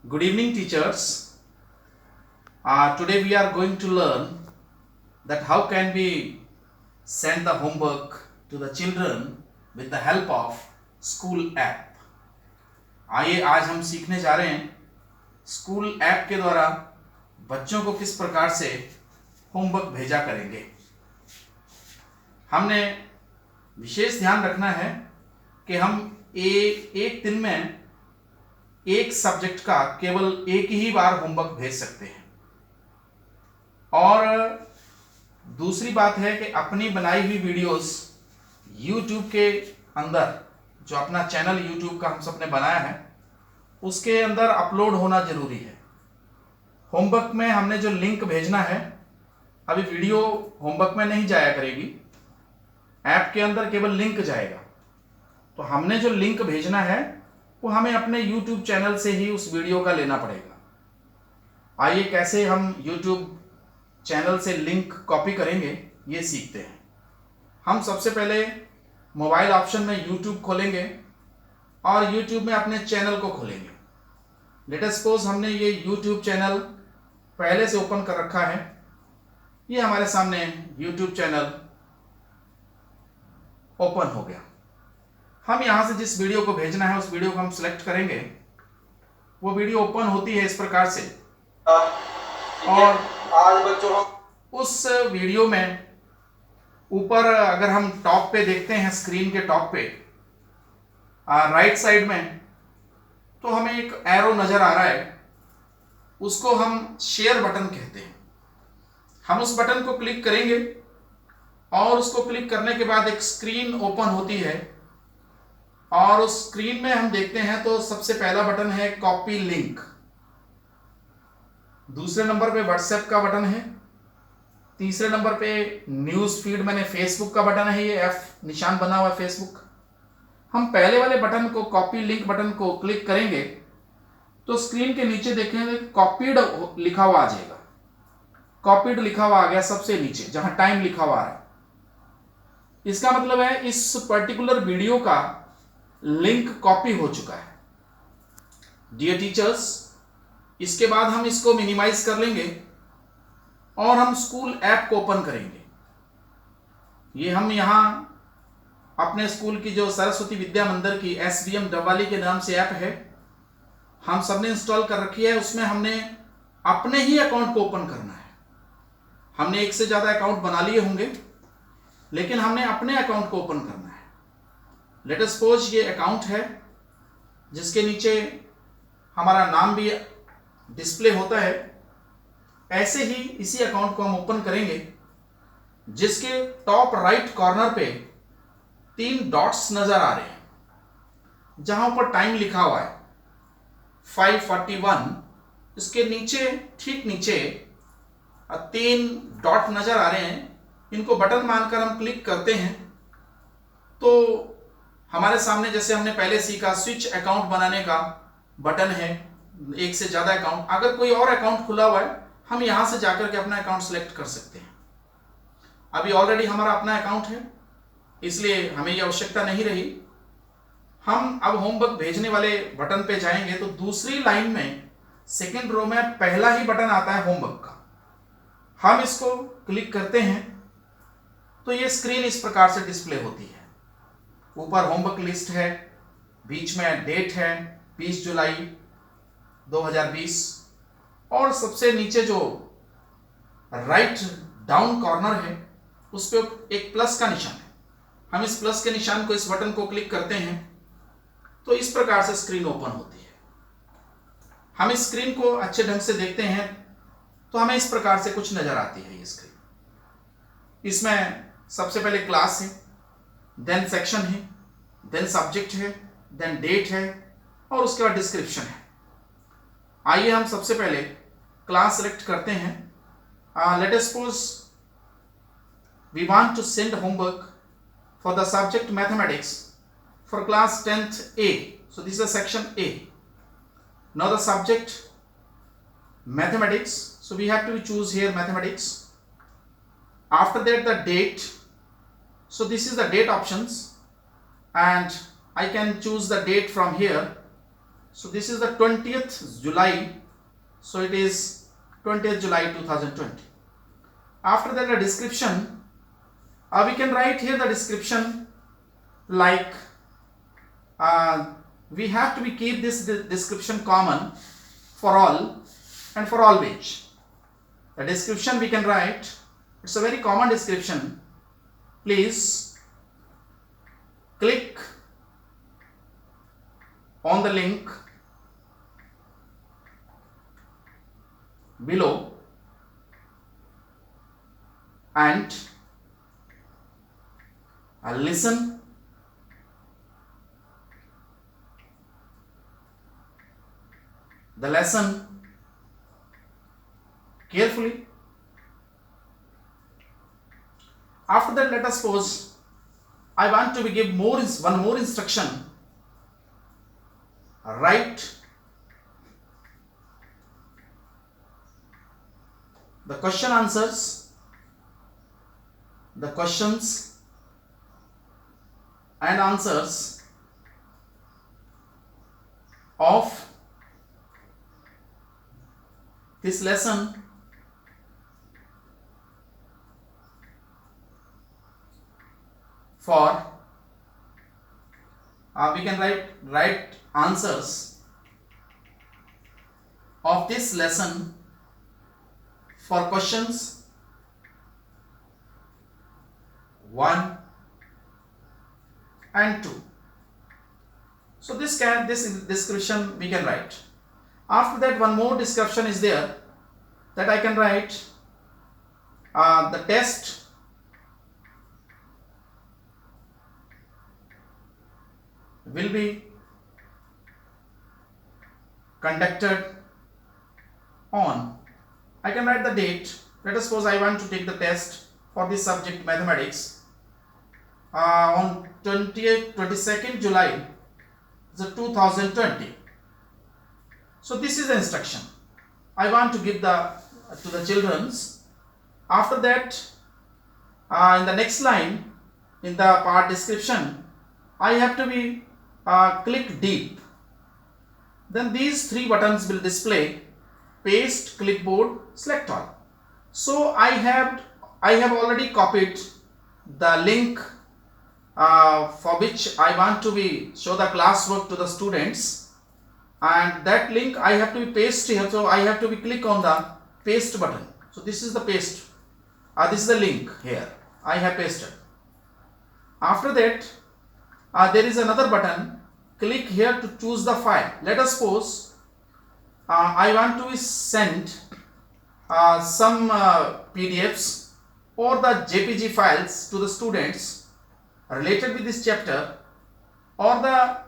Good evening, teachers. Today we are going to learn that how can we send the homework to the children with the help of school app. आइए आज हम सीखने जा रहे हैं school app के द्वारा बच्चों को किस प्रकार से होमवर्क भेजा करेंगे। हमने विशेष ध्यान रखना है कि हम एक दिन में एक सब्जेक्ट का केवल एक ही बार होमवर्क भेज सकते हैं। और दूसरी बात है कि अपनी बनाई हुई वीडियोस YouTube के अंदर, जो अपना चैनल YouTube का हम सबने बनाया है, उसके अंदर अपलोड होना जरूरी है। होमवर्क में हमने जो लिंक भेजना है, अभी वीडियो होमवर्क में नहीं जाया करेगी, ऐप के अंदर केवल लिंक जाएगा। तो हमने जो लिंक भेजना है वो हमें अपने YouTube चैनल से ही उस वीडियो का लेना पड़ेगा। आइए कैसे हम YouTube चैनल से लिंक कॉपी करेंगे ये सीखते हैं। हम सबसे पहले मोबाइल ऑप्शन में YouTube खोलेंगे और YouTube में अपने चैनल को खोलेंगे। लेट अस सपोज हमने ये YouTube चैनल पहले से ओपन कर रखा है। ये हमारे सामने YouTube चैनल ओपन हो गया। हम यहाँ से जिस वीडियो को भेजना है उस वीडियो को हम सिलेक्ट करेंगे। वो वीडियो ओपन होती है इस प्रकार से, और आज बच्चों उस वीडियो में ऊपर अगर हम टॉप पे देखते हैं, स्क्रीन के टॉप पे राइट साइड में, तो हमें एक एरो नजर आ रहा है। उसको हम शेयर बटन कहते हैं। हम उस बटन को क्लिक करेंगे और उसको क्लिक करने के बाद एक स्क्रीन ओपन होती है, और उस स्क्रीन में हम देखते हैं तो सबसे पहला बटन है कॉपी लिंक। दूसरे नंबर पे व्हाट्सएप का बटन है। तीसरे नंबर पे न्यूज फीड मैंने फेसबुक का बटन है, ये एफ निशान बना हुआ है फेसबुक। हम पहले वाले बटन को, कॉपी लिंक बटन को क्लिक करेंगे तो स्क्रीन के नीचे देखेंगे कॉपीड लिखा हुआ आ जाएगा। कॉपीड लिखा हुआ आ गया सबसे नीचे जहां टाइम लिखा हुआ है। इसका मतलब है इस पर्टिकुलर वीडियो का लिंक कॉपी हो चुका है। डियर टीचर्स, इसके बाद हम इसको मिनिमाइज कर लेंगे और हम स्कूल ऐप को ओपन करेंगे। ये हम यहां अपने स्कूल की जो सरस्वती विद्या मंदिर की SBM डबवाली के नाम से ऐप है, हम सबने इंस्टॉल कर रखी है। उसमें हमने अपने ही अकाउंट को ओपन करना है। हमने एक से ज्यादा अकाउंट बना लिए होंगे, लेकिन हमने अपने अकाउंट को ओपन करना है। लेट अस सपोज ये अकाउंट है जिसके नीचे हमारा नाम भी डिस्प्ले होता है। ऐसे ही इसी अकाउंट को हम ओपन करेंगे, जिसके टॉप राइट कॉर्नर पे 3 डॉट्स नजर आ रहे हैं, जहां ऊपर टाइम लिखा हुआ है 5:41। इसके नीचे, ठीक नीचे 3 डॉट नजर आ रहे हैं। इनको बटन मानकर हम क्लिक करते हैं तो हमारे सामने, जैसे हमने पहले सीखा, स्विच अकाउंट बनाने का बटन है। एक से ज्यादा अकाउंट, अगर कोई और अकाउंट खुला हुआ है, हम यहां से जाकर के अपना अकाउंट सेलेक्ट कर सकते हैं। अभी ऑलरेडी हमारा अपना अकाउंट है, इसलिए हमें यह आवश्यकता नहीं रही। हम अब होमवर्क भेजने वाले बटन पे जाएंगे तो दूसरी लाइन में सेकेंड रो में पहला ही बटन आता है होमवर्क का। हम इसको क्लिक करते हैं तो ये स्क्रीन इस प्रकार से डिस्प्ले होती है। ऊपर होमवर्क लिस्ट है, बीच में डेट है 20 जुलाई 2020, और सबसे नीचे जो राइट डाउन कॉर्नर है उस पर एक प्लस का निशान है। हम इस प्लस के निशान को, इस बटन को क्लिक करते हैं तो इस प्रकार से स्क्रीन ओपन होती है। हम इस स्क्रीन को अच्छे ढंग से देखते हैं तो हमें इस प्रकार से कुछ नजर आती है ये स्क्रीन। इसमें सबसे पहले क्लास है, देन सेक्शन है, देन सब्जेक्ट है, देन डेट है, और उसके बाद डिस्क्रिप्शन है। आइए हम सबसे पहले क्लास सेलेक्ट करते हैं। Let us suppose we want to send homework for the subject mathematics for class 10th A. So this is the section A. Now the subject mathematics, so we have to choose here mathematics. After that the date, so this is the date options, and I can choose the date from here. So this is the 20th July. So it is 20th July 2020. After that, the description, we can write here the description like we have to keep this description common for all and for all which. The description we can write, it's a very common description. Please click on the link below and listen the lesson carefully. After that, let us suppose I want to give one more instruction. Write the question answers, the questions and answers of this lesson for we can write answers of this lesson for questions 1 and 2. So this description we can write. After that, one more description is there that I can write the test will be conducted on, I can write the date. Let us suppose I want to take the test for this subject mathematics on 22nd July 2020. So this is the instruction I want to give to the children's. After that, in the next line in the part description, I have to be click deep. Then these three buttons will display: paste, clipboard, select all. So I have already copied the link for which I want to show the classwork to the students, and that link I have to be paste here. So I have to be click on the paste button. So this is the paste. This is the link here. I have pasted. After that, there is another button. Click here to choose the file. Let us suppose I want to send some PDFs or the JPG files to the students related with this chapter, or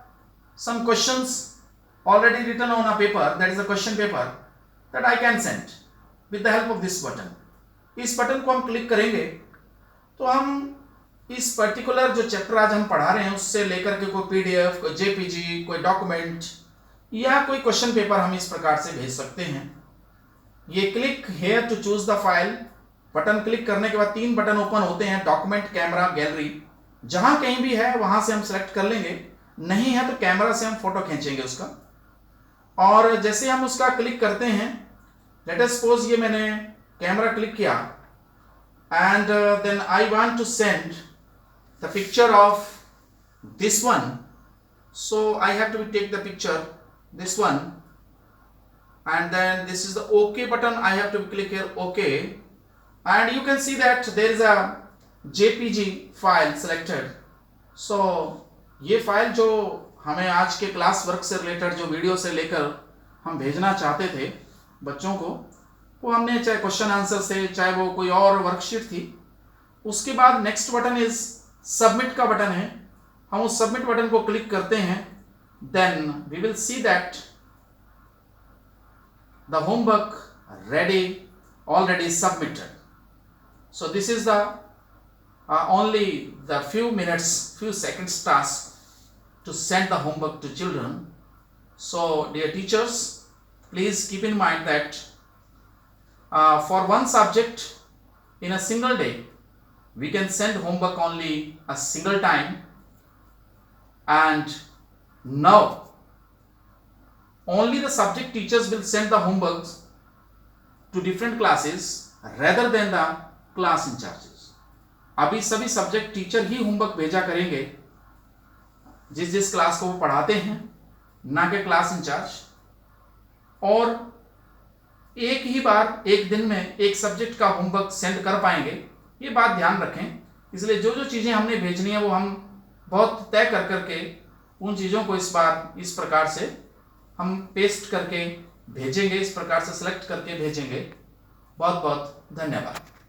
some questions already written on a paper, that is a question paper, that I can send with the help of this button. इस button को हम click करेंगे तो हम इस particular जो chapter आज हम पढ़ा रहे हैं उससे लेकर के कोई पीडीएफ, कोई जेपीजी, कोई डॉक्यूमेंट या कोई क्वेश्चन पेपर हम इस प्रकार से भेज सकते हैं। ये click here to choose the file button click करने के बाद 3 बटन ओपन होते हैं: डॉक्यूमेंट, कैमरा, गैलरी। जहां कहीं भी है वहां से हम सेलेक्ट कर लेंगे, नहीं है तो कैमरा से हम फोटो खींचेंगे उसका। और जैसे हम उसका क्लिक करते हैं, लेट अस सपोज ये मैंने कैमरा क्लिक किया and then I want to send the picture of this one, so I have to take the picture, this one, and then this is the OK button. I have to click here OK, and you can see that there is a JPG file selected. So ये file जो हमें आज के class work से related जो video से लेकर हम भेजना चाहते थे बच्चों को, वो हमने चाहे क्वेश्चन आंसर से, चाहे वो कोई और वर्कशीट थी। उसके बाद नेक्स्ट बटन इज सबमिट का बटन है। हम उस सबमिट बटन को क्लिक करते हैं, then we will see that the homework already submitted. So this is the only the few seconds task to send the homework to children. So dear teachers, please keep in mind that for one subject in a single day we can send homework only a single time, and now only the subject teachers will send the homeworks to different classes rather than the class in charges. अभी सभी subject teacher ही homework भेजा करेंगे जिस जिस class को वो पढ़ाते हैं, ना कि क्लास इंचार्ज। और एक ही बार एक दिन में एक सब्जेक्ट का होमवर्क सेंड कर पाएंगे, ये बात ध्यान रखें। इसलिए जो जो चीज़ें हमने भेजनी है वो हम बहुत तय कर करके उन चीज़ों को इस बार इस प्रकार से हम पेस्ट करके भेजेंगे, इस प्रकार से सिलेक्ट करके भेजेंगे। बहुत बहुत धन्यवाद।